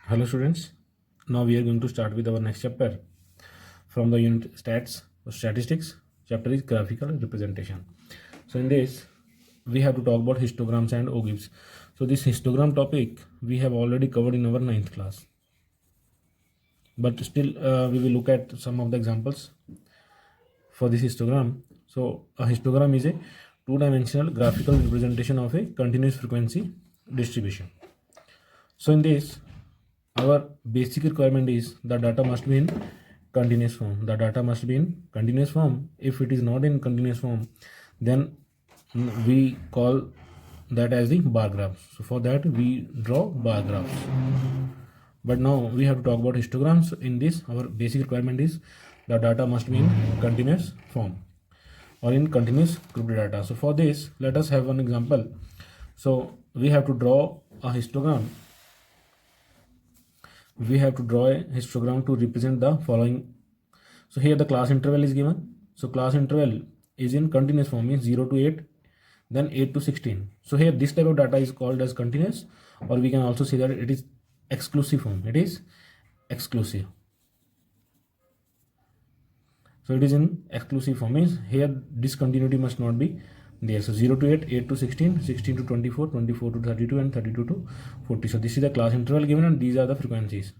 Hello students, now we are going to start with our next chapter from the unit stats or statistics. Chapter is graphical representation. So in this we have to talk about histograms and ogifs. So this histogram topic we have already covered in our ninth class, but still we will look at some of the examples for this histogram. So a histogram is a two-dimensional graphical representation of a continuous frequency distribution. So in this, our basic requirement is the data must be in continuous form. The data must be in continuous form. If it is not in continuous form, then we call that as the bar graphs. So for that we draw bar graphs. But now we have to talk about histograms. In this, our basic requirement is the data must be in continuous form or in continuous grouped data. So for this, let us have one example. So we have to draw a histogram. We have to draw a histogram to represent the following. So here the class interval is given. So class interval is in continuous form, means 0 to 8, then 8 to 16. So here this type of data is called as continuous, or we can also say that it is exclusive form. It is exclusive. So it is in exclusive form, means here discontinuity must not be there. So 0 to 8, 8 to 16, 16 to 24, 24 to 32, and 32 to 40. So this is the class interval given, and these are the frequencies.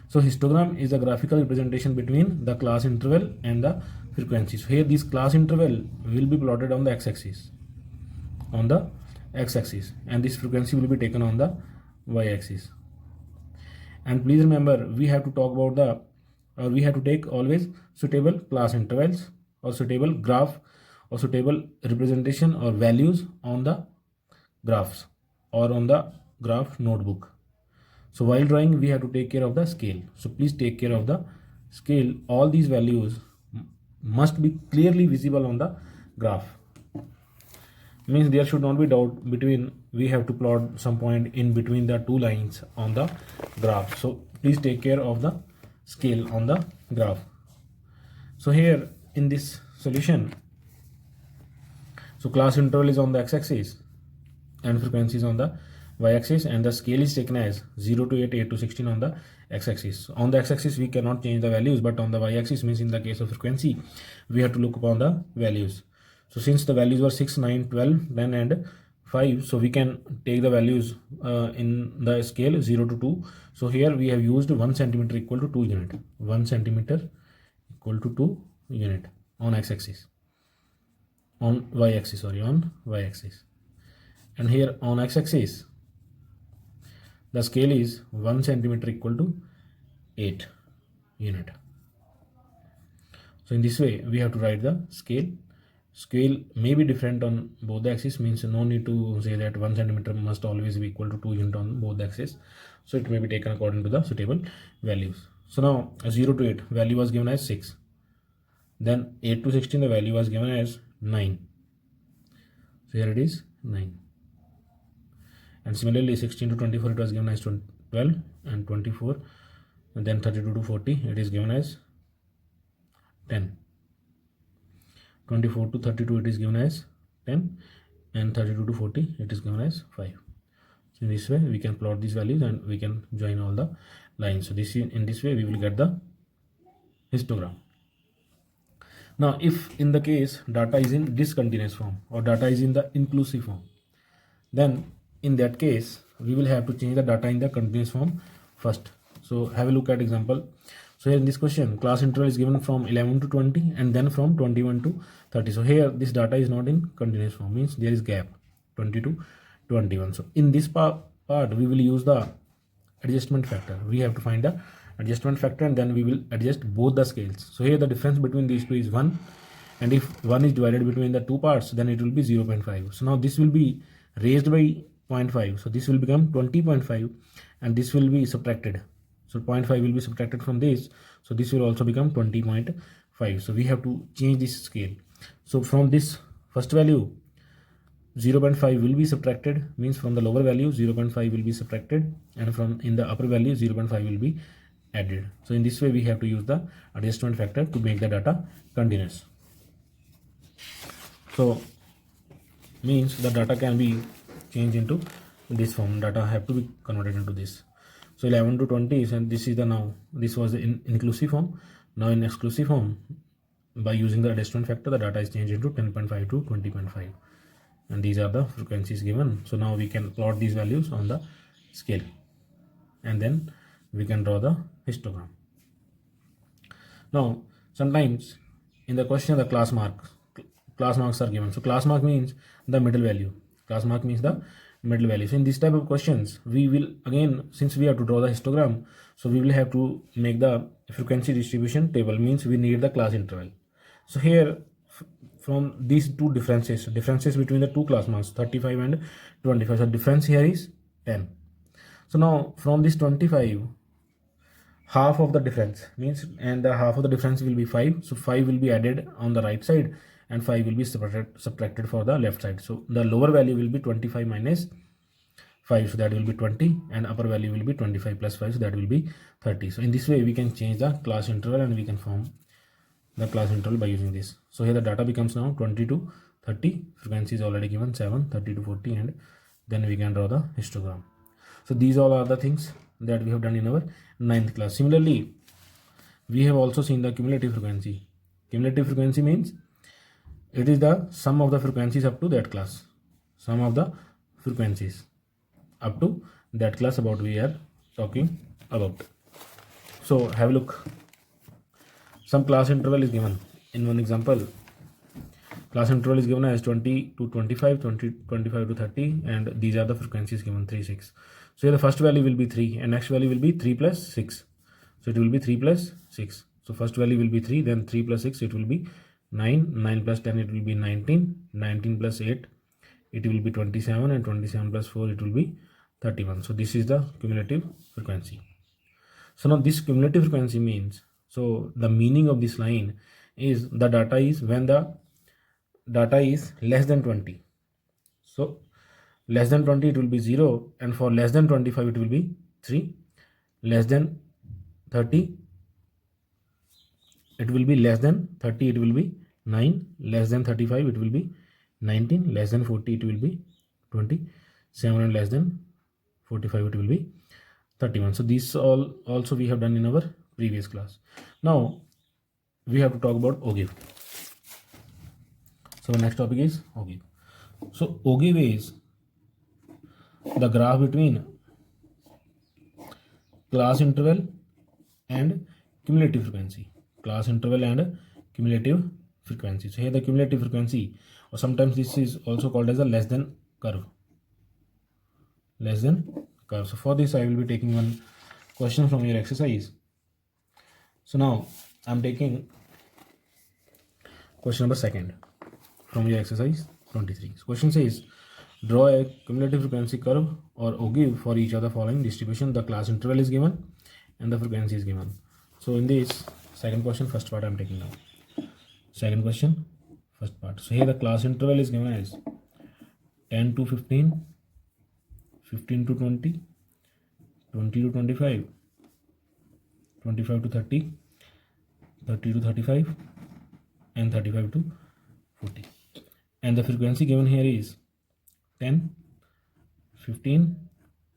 So histogram is a graphical representation between the class interval and the frequency. So here this class interval will be plotted on the x-axis, and this frequency will be taken on the y-axis. And please remember, we have to talk about we have to take always suitable class intervals or suitable graph or suitable representation or values on the graphs or on the graph notebook. So while drawing, we have to take care of the scale. So please take care of the scale. All these values must be clearly visible on the graph. Means there should not be doubt between, we have to plot some point in between the two lines on the graph. So please take care of the scale on the graph. So here in this solution, so class interval is on the x-axis and frequency is on the y-axis, and the scale is taken as 0 to 8, 8 to 16 on the x-axis. On the x-axis we cannot change the values, but on the y-axis, means in the case of frequency, we have to look upon the values. So since the values were 6, 9, 12, 10 and 5, so we can take the values in the scale 0 to 2. So here we have used 1 centimeter equal to 2 unit. 1 centimeter equal to 2 unit on x-axis. On y-axis, and here on x-axis the scale is 1 centimeter equal to 8 unit. So in this way we have to write the scale. Scale may be different on both the axes, means no need to say that 1 centimeter must always be equal to 2 unit on both the axes. So it may be taken according to the suitable values. So now 0 to 8 value was given as 6, then 8 to 16 the value was given as 9. So here it is 9, and similarly 16 to 24 it was given as 12, and 24, and then 32 to 40 it is given as 10. 24 to 32 it is given as 10, and 32 to 40 it is given as 5. So in this way we can plot these values and we can join all the lines. So in this way we will get the histogram. Now if in the case data is in discontinuous form or data is in the inclusive form, then in that case we will have to change the data in the continuous form first. So have a look at example. So here in this question, class interval is given from 11 to 20 and then from 21 to 30. So here this data is not in continuous form, means there is gap 20 to 21. So in this part we will use the adjustment factor. We have to find the adjustment factor, and then we will adjust both the scales. So here the difference between these two is 1, and if 1 is divided between the two parts, then it will be 0.5. So now this will be raised by 0.5. So this will become 20.5, and this will be subtracted. So 0.5 will be subtracted from this. So this will also become 20.5. So we have to change this scale. So from this first value 0.5 will be subtracted, means from the lower value 0.5 will be subtracted, and from in the upper value 0.5 will be added. So in this way we have to use the adjustment factor to make the data continuous. So means the data can be changed into this form. Data have to be converted into this. So 11 to 20 is, and this is the now, this was the inclusive form. Now in exclusive form, by using the adjustment factor, the data is changed into 10.5 to 20.5, and these are the frequencies given. So now we can plot these values on the scale, and then we can draw the histogram. Now sometimes in the question the class marks are given. So class mark means the middle value. Class mark means the middle value. So in this type of questions, we will again, since we have to draw the histogram, so we will have to make the frequency distribution table, means we need the class interval. So here from these two differences between the two class marks 35 and 25, so difference here is 10. So now from this 25, half of the difference means, and the half of the difference will be 5, so 5 will be added on the right side and 5 will be subtracted for the left side. So the lower value will be 25 minus 5, so that will be 20, and upper value will be 25 plus 5, so that will be 30. So in this way we can change the class interval, and we can form the class interval by using this. So here the data becomes now 20 to 30, frequency is already given 7, 30 to 40, and then we can draw the histogram. So these all are the things that we have done in our 9th class. Similarly, we have also seen the cumulative frequency. Cumulative frequency means it is the sum of the frequencies up to that class. Sum of the frequencies up to that class about we are talking about. So have a look. Some class interval is given in one example. Class interval is given as 20 to 25, 25 to 30, and these are the frequencies given 3, 6. So here the first value will be 3, and next value will be 3 plus 6. So it will be 3 plus 6. So first value will be 3, then 3 plus 6, it will be 9, 9 plus 10, it will be 19, 19 plus 8, it will be 27, and 27 plus 4, it will be 31. So this is the cumulative frequency. So now this cumulative frequency means, so the meaning of this line is the data is when the data is less than 20. So less than 20 it will be 0, and for less than 25 it will be 3, less than 30 it will be less than 30 it will be 9, less than 35 it will be 19, less than 40 it will be 27, and less than 45 it will be 31. So these all also we have done in our previous class. Now we have to talk about ogive. So the next topic is ogive. So ogive is the graph between class interval and cumulative frequency. Class interval and cumulative frequency. So here the cumulative frequency, or sometimes this is also called as a less than curve. Less than curve. So for this I will be taking one question from your exercise. So now I am taking question number 2nd from your exercise 23. So question says, draw a cumulative frequency curve or ogive for each of the following distribution. The class interval is given and the frequency is given. So in this second question, first part I am taking now. Second question, first part. So here the class interval is given as 10 to 15, 15 to 20, 20 to 25, 25 to 30, 30 to 35, and 35 to 40. And the frequency given here is 10, 15,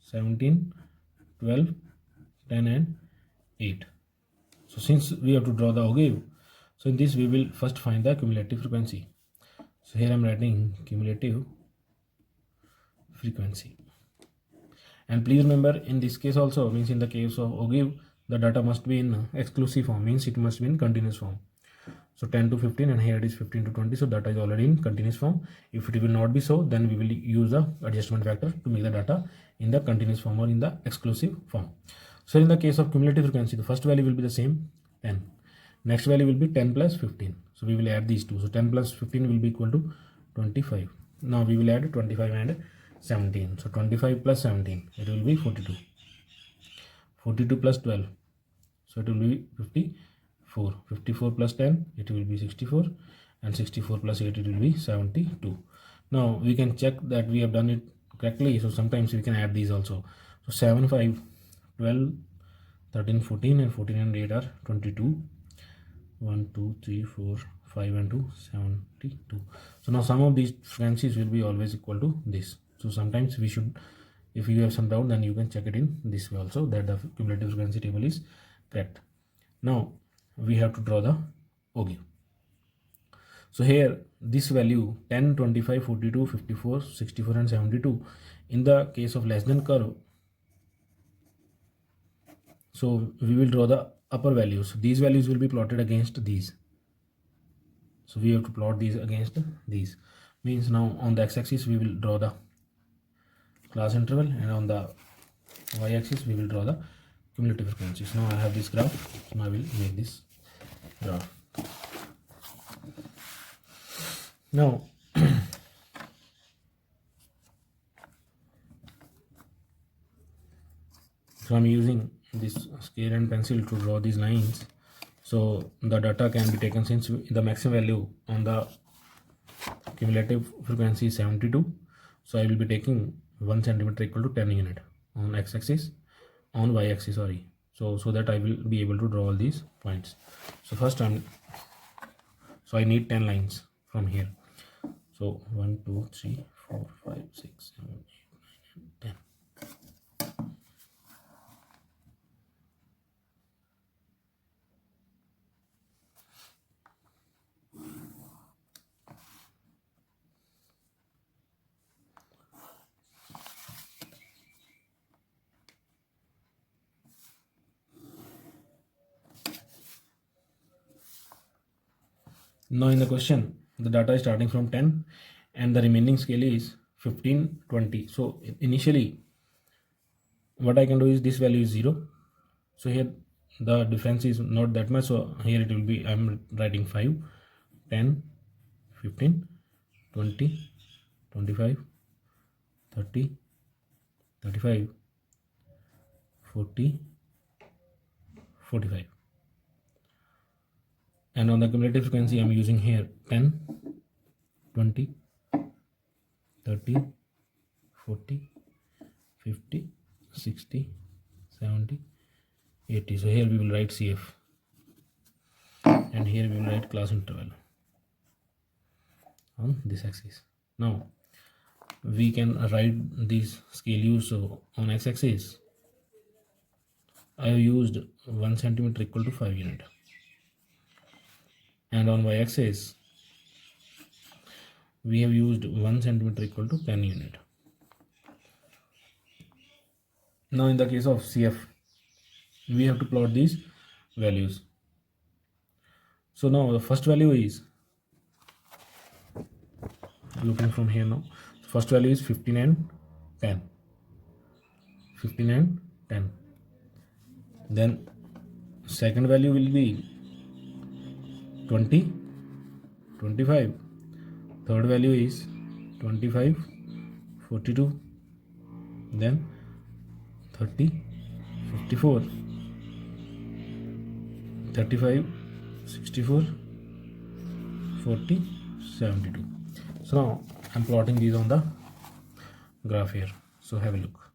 17, 12, 10, and 8. So since we have to draw the ogive, so in this we will first find the cumulative frequency. So here I am writing cumulative frequency. And please remember, in this case also, means in the case of ogive, the data must be in exclusive form, means it must be in continuous form. So 10 to 15, and here it is 15 to 20, so data is already in continuous form. If it will not be so, then we will use the adjustment factor to make the data in the continuous form or in the exclusive form. So in the case of cumulative frequency, the first value will be the same, 10. Next value will be 10 plus 15. So we will add these two. So 10 plus 15 will be equal to 25. Now we will add 25 and 17. So 25 plus 17, it will be 42. 42 plus 12, so it will be 54. 54 plus 10, it will be 64. And 64 plus 8, it will be 72. Now we can check that we have done it correctly. So sometimes we can add these also. So 7, 5, 12, 13, 14, and 14 and 8 are 22. 1, 2, 3, 4, 5, and 2, 72. So now sum of these frequencies will be always equal to this. So sometimes we should If you have some doubt, then you can check it in this way also, that the cumulative frequency table is correct. Now we have to draw the OGIV. So here this value 10, 25, 42, 54, 64 and 72, in the case of less than curve, so we will draw the upper values. These values will be plotted against these. So we have to plot these against these. Means now on the x-axis we will draw the class interval, and on the y-axis we will draw the cumulative frequencies. Now I have this graph, so now I will make this graph. Now so I'm using this scale and pencil to draw these lines. So the data can be taken, since the maximum value on the cumulative frequency is 72. So I will be taking 1 centimeter equal to 10 unit on x-axis, on y-axis, sorry. So that I will be able to draw all these points. So first so I need 10 lines from here. So 1, 2, 3, 4, 5, 6, 7, 8, 9, 10. Now in the question, the data is starting from 10 and the remaining scale is 15, 20. So initially what I can do is, this value is 0. So here the difference is not that much. So here it will be, I'm writing 5, 10, 15, 20, 25, 30, 35, 40, 45. And on the cumulative frequency I'm using here 10, 20, 30, 40, 50, 60, 70, 80. So here we will write CF, and here we will write class interval on this axis. Now we can write these scale use. So on x-axis I have used 1 centimeter equal to 5 unit, and on y-axis we have used 1 centimeter equal to 10 unit. Now in the case of CF, we have to plot these values. So now the first value is, looking from here now, first value is 15 and 10. 15 and 10. Then second value will be 20, 25. Third value is 25, 42. Then 30, 54, 35, 64, 40, 72. So now I'm plotting these on the graph here. So have a look.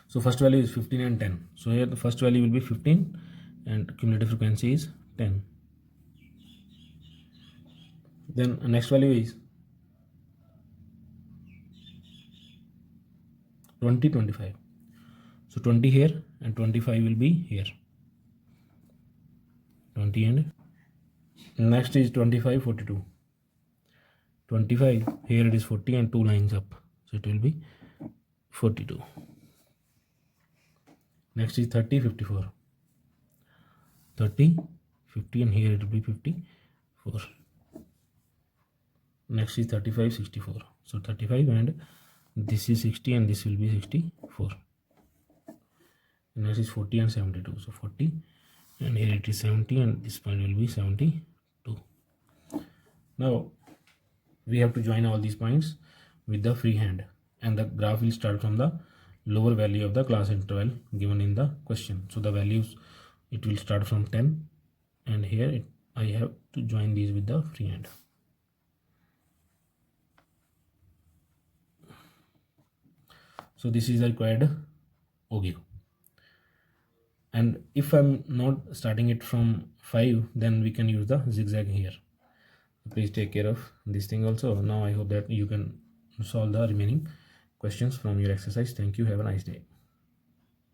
So first value is 15 and 10. So here the first value will be 15 and cumulative frequency is 10. Then the next value is 20, 25. So 20 here and 25 will be here. 20 and next is 25, 42. 25 here it is 40 and 2 lines up. So it will be 42. Next is 30, 54. 30, 50 and here it will be 54. Next is 35, 64. So 35 and this is 60 and this will be 64. Next is 40 and 72. So 40 and here it is 70 and this point will be 72. Now we have to join all these points with the free hand, and the graph will start from the lower value of the class interval given in the question. So the values, it will start from 10 and here I have to join these with the free hand. So this is the required OGIV. And if I'm not starting it from 5, then we can use the zigzag here. Please take care of this thing also. Now I hope that you can solve the remaining questions from your exercise. Thank you. Have a nice day.